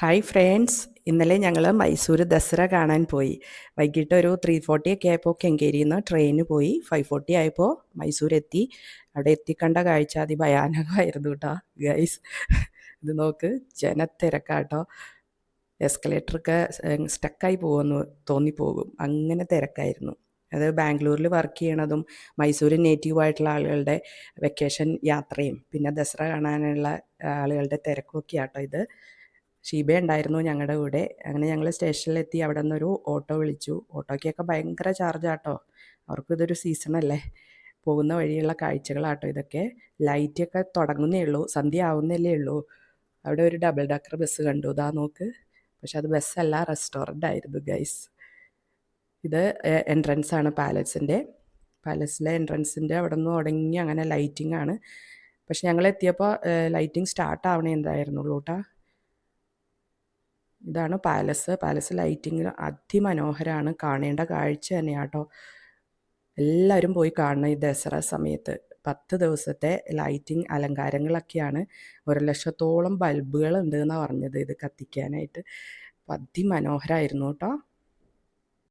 Hi friends, ഇന്നലെ ഞങ്ങൾ മൈസൂർ ദസറ കാണാൻ പോയി. വൈകിട്ട് ഒരു 3:40 ഒക്കെ ആയപ്പോൾ കെങ്കേരിയിൽ നിന്ന് ട്രെയിന് പോയി. 5:40 ആയപ്പോൾ മൈസൂർ എത്തി. അവിടെ എത്തിക്കണ്ട കാഴ്ച അതിഭയാനകമായിരുന്നു കേട്ടോ ഗൈസ്. ഇത് നോക്ക്, ജനത്തിരക്കാട്ടോ. എസ്കലേറ്ററൊക്കെ സ്റ്റക്കായി പോകുമെന്ന് തോന്നിപ്പോകും, അങ്ങനെ തിരക്കായിരുന്നു. അത് ബാംഗ്ലൂരിൽ വർക്ക് ചെയ്യണതും മൈസൂർ നേറ്റീവായിട്ടുള്ള ആളുകളുടെ വെക്കേഷൻ യാത്രയും പിന്നെ ദസറ കാണാനുള്ള ആളുകളുടെ തിരക്കൊക്കെ ആട്ടോ ഇത്. ഷീബ ഉണ്ടായിരുന്നു ഞങ്ങളുടെ കൂടെ. അങ്ങനെ ഞങ്ങൾ സ്റ്റേഷനിലെത്തി. അവിടെ നിന്നൊരു ഓട്ടോ വിളിച്ചു. ഓട്ടോയ്ക്കൊക്കെ ഭയങ്കര ചാർജാട്ടോ. അവർക്കും ഇതൊരു സീസണല്ലേ. പോകുന്ന വഴിയുള്ള കാഴ്ചകളാട്ടോ ഇതൊക്കെ. ലൈറ്റൊക്കെ തുടങ്ങുന്നേ ഉള്ളൂ, സന്ധ്യ ആവുന്നല്ലേ ഉള്ളൂ. അവിടെ ഒരു ഡബിൾ ഡക്കർ ബസ് കണ്ടു, ഇതാ നോക്ക്. പക്ഷെ അത് ബസ്സല്ല, റെസ്റ്റോറൻ്റ് ആയിരുന്നു ഗൈസ്. ഇത് എൻട്രൻസ് ആണ് പാലസിലെ എൻട്രൻസിൻ്റെ അവിടെ നിന്ന് തുടങ്ങി അങ്ങനെ ലൈറ്റിംഗ് ആണ്. പക്ഷെ ഞങ്ങൾ എത്തിയപ്പോൾ ലൈറ്റിംഗ് സ്റ്റാർട്ട് ആവണേ എന്തായിരുന്നുള്ളൂ കേട്ടോ. ഇതാണ് പാലസ് ലൈറ്റിംഗ് അതിമനോഹരമാണ്, കാണേണ്ട കാഴ്ച തന്നെയാട്ടോ. എല്ലാവരും പോയി കാണണം ഈ ദസറ സമയത്ത്. 10 ദിവസത്തെ ലൈറ്റിംഗ് അലങ്കാരങ്ങളൊക്കെയാണ്. 1,00,000-ഓളം ബൾബുകൾ ഉണ്ട് എന്നാണ് പറഞ്ഞത് ഇത് കത്തിക്കാനായിട്ട്. അതിമനോഹരമായിരുന്നു കേട്ടോ.